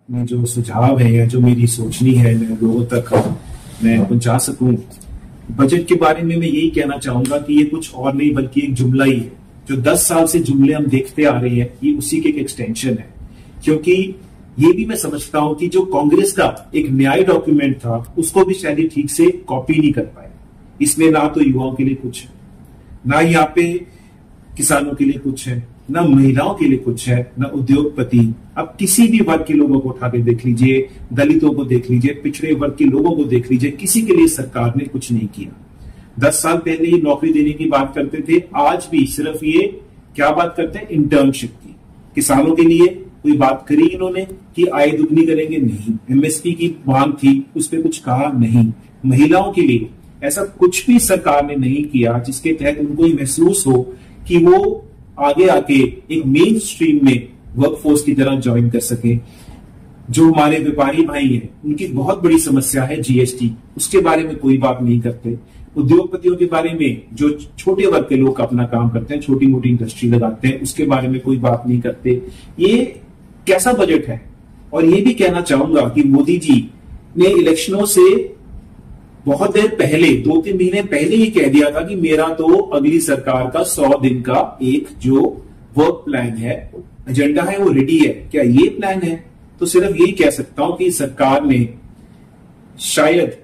में जो सुझाव है या जो मेरी सोचनी है मैं लोगों तक मैं पहुंचा सकूं। बजट के बारे में मैं यही कहना चाहूंगा कि ये कुछ और नहीं बल्कि एक जुमला ही है। जो 10 साल से जुमले हम देखते आ रहे हैं ये उसी के एक एक्सटेंशन है। क्योंकि ये भी मैं समझता हूं कि जो कांग्रेस का एक न्याय डॉक्यूमेंट था उसको भी शायद ही ठीक से कॉपी नहीं कर पाए। इसमें ना तो युवाओं के लिए कुछ है, ना यहाँ पे किसानों के लिए कुछ है, ना महिलाओं के लिए कुछ है, ना उद्योगपति। अब किसी भी वर्ग के लोगों को उठा के देख लीजिए, दलितों को देख लीजिए, पिछड़े वर्ग के लोगों को देख लीजिए, किसी के लिए सरकार ने कुछ नहीं किया। 10 साल पहले ही नौकरी देने की बात करते थे, आज भी सिर्फ ये क्या बात करते हैं, इंटर्नशिप की। किसानों के लिए कोई बात करी इन्होंने कि आय दुगनी करेंगे? नहीं। एमएसपी की मांग थी, उस पर कुछ कहा? नहीं। महिलाओं के लिए ऐसा कुछ भी सरकार ने नहीं किया जिसके तहत उनको ये महसूस हो कि वो आगे आके एक मेन स्ट्रीम में वर्कफोर्स की तरह ज्वाइन कर सके। जो हमारे व्यापारी भाई हैं उनकी बहुत बड़ी समस्या है जीएसटी, उसके बारे में कोई बात नहीं करते। उद्योगपतियों के बारे में जो छोटे वर्ग के लोग अपना काम करते हैं, छोटी मोटी इंडस्ट्री लगाते हैं, उसके बारे में कोई बात नहीं करते। ये कैसा बजट है? और ये भी कहना चाहूंगा कि मोदी जी ने इलेक्शनों से बहुत देर पहले, 2-3 महीने पहले ही कह दिया था कि मेरा तो अगली सरकार का 100 दिन का एक जो वर्क प्लान है, एजेंडा है, वो रेडी है। क्या ये प्लान है? तो सिर्फ यही कह सकता हूं कि सरकार ने शायद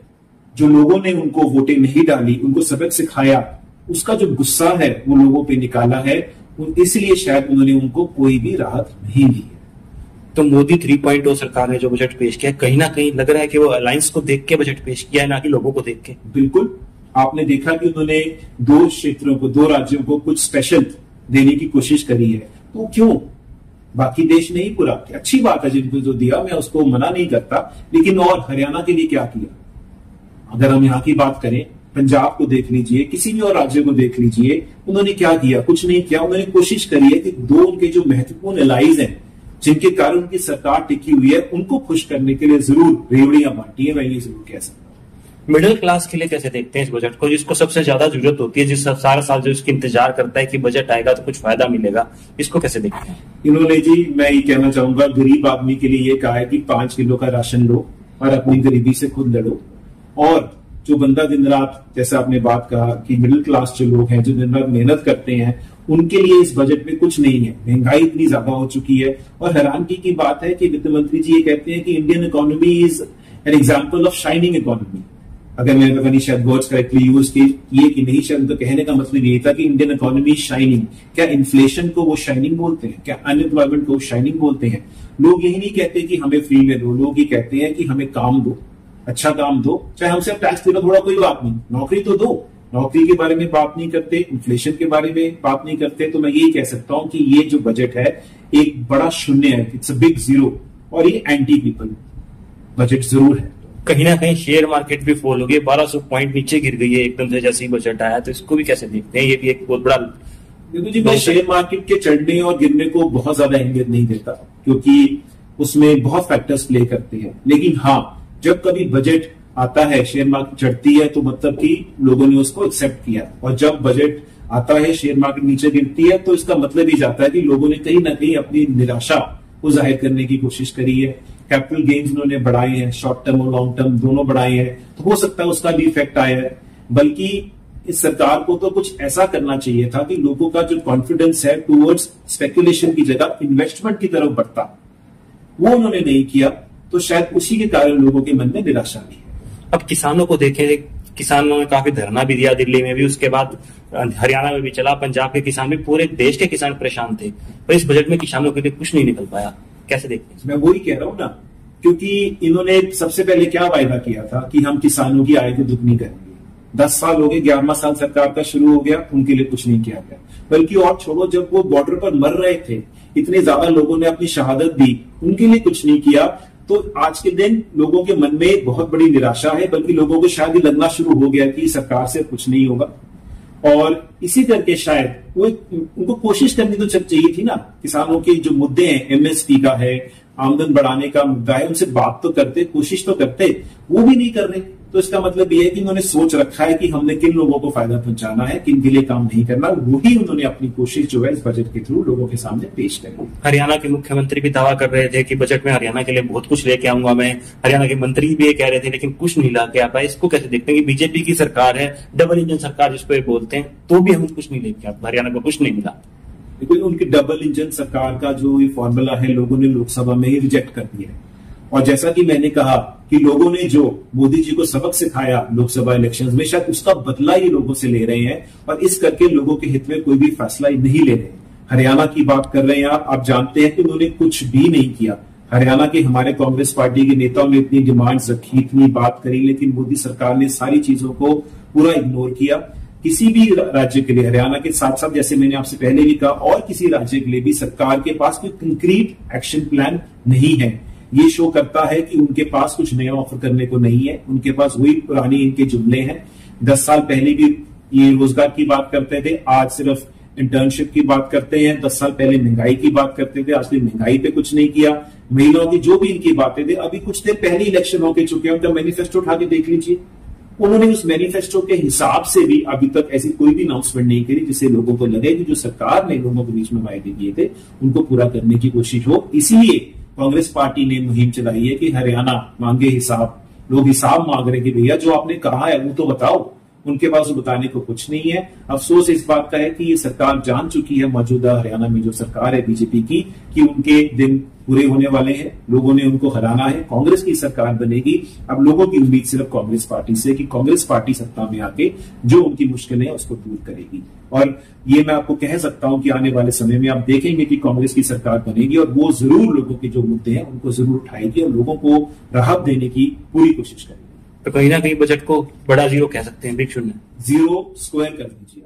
जो लोगों ने उनको वोटें नहीं डाली, उनको सबक सिखाया, उसका जो गुस्सा है वो लोगों पे निकाला है, इसलिए शायद उन्होंने उनको कोई भी राहत नहीं दी। तो मोदी 3.0 सरकार ने जो बजट पेश किया, कहीं ना कहीं लग रहा है कि वो अलायंस को देख के बजट पेश किया है, ना कि लोगों को देख के। बिल्कुल, आपने देखा कि उन्होंने 2 क्षेत्रों को, 2 राज्यों को कुछ स्पेशल देने की कोशिश करी है। तो क्यों? बाकी देश नहीं पूरा, अच्छी बात है जिनको जो दिया, मैं उसको मना नहीं करता, लेकिन और हरियाणा के लिए क्या किया? अगर हम यहाँ की बात करें, पंजाब को देख लीजिए, किसी भी और राज्य को देख लीजिए, उन्होंने क्या किया? कुछ नहीं किया। उन्होंने कोशिश करी है कि 2 उनके जो महत्वपूर्ण एलाइज हैं, जिनके कारण उनकी सरकार टिकी हुई है, उनको खुश करने के लिए जरूर रेवड़ियां बांटी है, मैं ये जरूर कह सकता हूं। मिडिल क्लास के लिए कैसे देखते हैं इस बजट को, जिसको सबसे ज्यादा जरूरत होती है, जिस सारा साल जो इसकी इंतजार करता है कि बजट आएगा तो कुछ फायदा मिलेगा, इसको कैसे देखते हैं? इन्होंने जी, मैं ये कहना चाहूंगा, गरीब आदमी के लिए ये कहा है कि 5 किलो का राशन लो और अपनी गरीबी से खुद लड़ो। और जो बंदा दिन रात, जैसा आपने बात कहा कि मिडिल क्लास जो लोग हैं, जो दिन रात मेहनत करते हैं, उनके लिए इस बजट में कुछ नहीं है। महंगाई इतनी ज्यादा हो चुकी है। और हैरानगी की बात है कि वित्त मंत्री जी ये कहते हैं कि Indian economy is an example of shining economy. अगर मैंने पता नहीं शायद वर्ड्स करेक्टली यूज किए कि नहीं, शायद तो कहने का मतलब ये था कि इंडियन इकोनॉमी शाइनिंग। क्या इन्फ्लेशन को वो शाइनिंग बोलते हैं? क्या अनएम्प्लॉयमेंट को शाइनिंग बोलते हैं? लोग यही नहीं कहते कि हमें फ्री में दो, लोग ये कहते हैं कि हमें काम दो, अच्छा काम दो, चाहे हमसे टैक्स दे दो थोड़ा, कोई बात नहीं, नौकरी तो दो। नौकरी के बारे में बात नहीं करते, इन्फ्लेशन के बारे में बात नहीं करते। तो मैं यही कह सकता हूं कि ये जो बजट है एक बड़ा शून्य है, इट्स अ बिग जीरो, और ये एंटी पीपल बजट जरूर है। कहीं ना कहीं शेयर मार्केट भी फॉल हो गई, 1200 पॉइंट नीचे गिर गई है एकदम से जैसे ही बजट आया, तो इसको भी कैसे देखते हैं? ये भी एक बहुत बड़ा। देखो जी, मैं शेयर मार्केट के चढ़ने और गिरने को बहुत ज्यादा अहमियत नहीं देता, क्योंकि उसमें बहुत फैक्टर्स प्ले करते हैं। लेकिन हाँ, जब कभी बजट आता है, शेयर मार्केट चढ़ती है, तो मतलब कि लोगों ने उसको एक्सेप्ट किया। और जब बजट आता है, शेयर मार्केट नीचे गिरती है, तो इसका मतलब ही जाता है कि लोगों ने कहीं ना कहीं अपनी निराशा को जाहिर करने की कोशिश करी है। कैपिटल गेन्स उन्होंने बढ़ाए हैं, शॉर्ट टर्म और लॉन्ग टर्म दोनों बढ़ाए हैं, तो हो सकता है उसका भी इफेक्ट आया है। बल्कि इस सरकार को तो कुछ ऐसा करना चाहिए था कि लोगों का जो कॉन्फिडेंस है टूवर्ड्स स्पेकुलेशन की जगह इन्वेस्टमेंट की तरफ बढ़ता, वो उन्होंने नहीं किया। तो शायद उसी के कारण लोगों के मन में निराशा भी है। अब किसानों को देखें, किसानों ने काफी धरना भी दिया दिल्ली में भी, उसके बाद हरियाणा में भी चला, पंजाब के किसान भी, पूरे देश के किसान परेशान थे, पर इस बजट में किसानों के लिए कुछ नहीं निकल पाया। कैसे देखते हैं? मैं वही कह रहा हूं ना, क्योंकि इन्होंने सबसे पहले क्या वायदा किया था कि हम किसानों की आय को दुगनी करेंगे। 10 साल हो गए, 11वां साल सरकार का शुरू हो गया, उनके लिए कुछ नहीं किया गया। बल्कि और छोड़ो, जब वो बॉर्डर पर मर रहे थे, इतने ज्यादा लोगों ने अपनी शहादत दी, उनके लिए कुछ नहीं किया। तो आज के दिन लोगों के मन में बहुत बड़ी निराशा है, बल्कि लोगों को शायद लगना शुरू हो गया कि सरकार से कुछ नहीं होगा। और इसी करके शायद वो उनको कोशिश करनी तो चाहिए थी ना। किसानों के जो मुद्दे हैं, एमएसपी का है, आमदन बढ़ाने का मुद्दा है, उनसे बात तो करते, कोशिश तो करते, वो भी नहीं कर रहे। तो इसका मतलब ये है कि उन्होंने सोच रखा है कि हमने किन लोगों को फायदा पहुंचाना है, किन के लिए काम नहीं करना, वही उन्होंने अपनी कोशिश जो है इस बजट के थ्रू लोगों के सामने पेश करी। हरियाणा के मुख्यमंत्री भी दावा कर रहे थे कि बजट में हरियाणा के लिए बहुत कुछ लेके आऊंगा मैं। हरियाणा के मंत्री भी ये कह रहे थे, लेकिन कुछ नहीं ला के आ पाए। इसको कैसे देखते हैं कि बीजेपी की सरकार है, डबल इंजन सरकार जिसको ये बोलते हैं, तो भी हम कुछ नहीं लेके आ, हरियाणा को कुछ नहीं मिला। देखिए, उनकी डबल इंजन सरकार का जो ये फॉर्मूला है लोगों ने लोकसभा में ही रिजेक्ट कर दिया है। और जैसा कि मैंने कहा कि लोगों ने जो मोदी जी को सबक सिखाया लोकसभा इलेक्शंस में, शायद उसका बदला ये लोगों से ले रहे हैं, और इस करके लोगों के हित में कोई भी फैसला नहीं ले रहे। हरियाणा की बात कर रहे हैं आप जानते हैं कि उन्होंने कुछ भी नहीं किया। हरियाणा के हमारे कांग्रेस पार्टी के नेताओं ने इतनी डिमांड्स रखी, इतनी बात करी, लेकिन मोदी सरकार ने सारी चीजों को पूरा इग्नोर किया। किसी भी राज्य के लिए, हरियाणा के साथ साथ जैसे मैंने आपसे पहले भी कहा, और किसी राज्य के लिए भी सरकार के पास कोई कंक्रीट एक्शन प्लान नहीं है। ये शो करता है कि उनके पास कुछ नया ऑफर करने को नहीं है, उनके पास वही पुरानी इनके जुमले हैं। 10 साल पहले भी ये रोजगार की बात करते थे, आज सिर्फ इंटर्नशिप की बात करते हैं। 10 साल पहले महंगाई की बात करते थे, आज भी महंगाई पे कुछ नहीं किया। महिलाओं की जो भी इनकी बातें थे, अभी कुछ देर पहले इलेक्शन होके चुके हैं, उनका मैनिफेस्टो उठा के देख लीजिए। उन्होंने उस मैनिफेस्टो के हिसाब से भी अभी तक ऐसी कोई भी अनाउंसमेंट नहीं करी जिससे लोगों को लगे कि जो सरकार ने लोगों के बीच में वायदे किए थे उनको पूरा करने की कोशिश हो। इसीलिए कांग्रेस पार्टी ने मुहिम चलाई है कि हरियाणा मांगे हिसाब। लोग हिसाब मांग रहे कि भैया जो आपने कहा है वो तो बताओ। उनके पास बताने को कुछ नहीं है। अफसोस इस बात का है कि ये सरकार जान चुकी है, मौजूदा हरियाणा में जो सरकार है बीजेपी की, कि उनके दिन पूरे होने वाले हैं। लोगों ने उनको हराना है, कांग्रेस की सरकार बनेगी। अब लोगों की उम्मीद सिर्फ कांग्रेस पार्टी से कि कांग्रेस पार्टी सत्ता में आके जो उनकी मुश्किलें हैं उसको दूर करेगी। और ये मैं आपको कह सकता हूं कि आने वाले समय में आप देखेंगे कि कांग्रेस की सरकार बनेगी और वो जरूर लोगों के जो मुद्दे हैं उनको जरूर उठाएगी और लोगों को राहत देने की पूरी कोशिश करेगी। तो कहीं ना कहीं बजट को बड़ा जीरो कह सकते हैं, बिग शून्य, जीरो स्क्वायर कर दीजिए।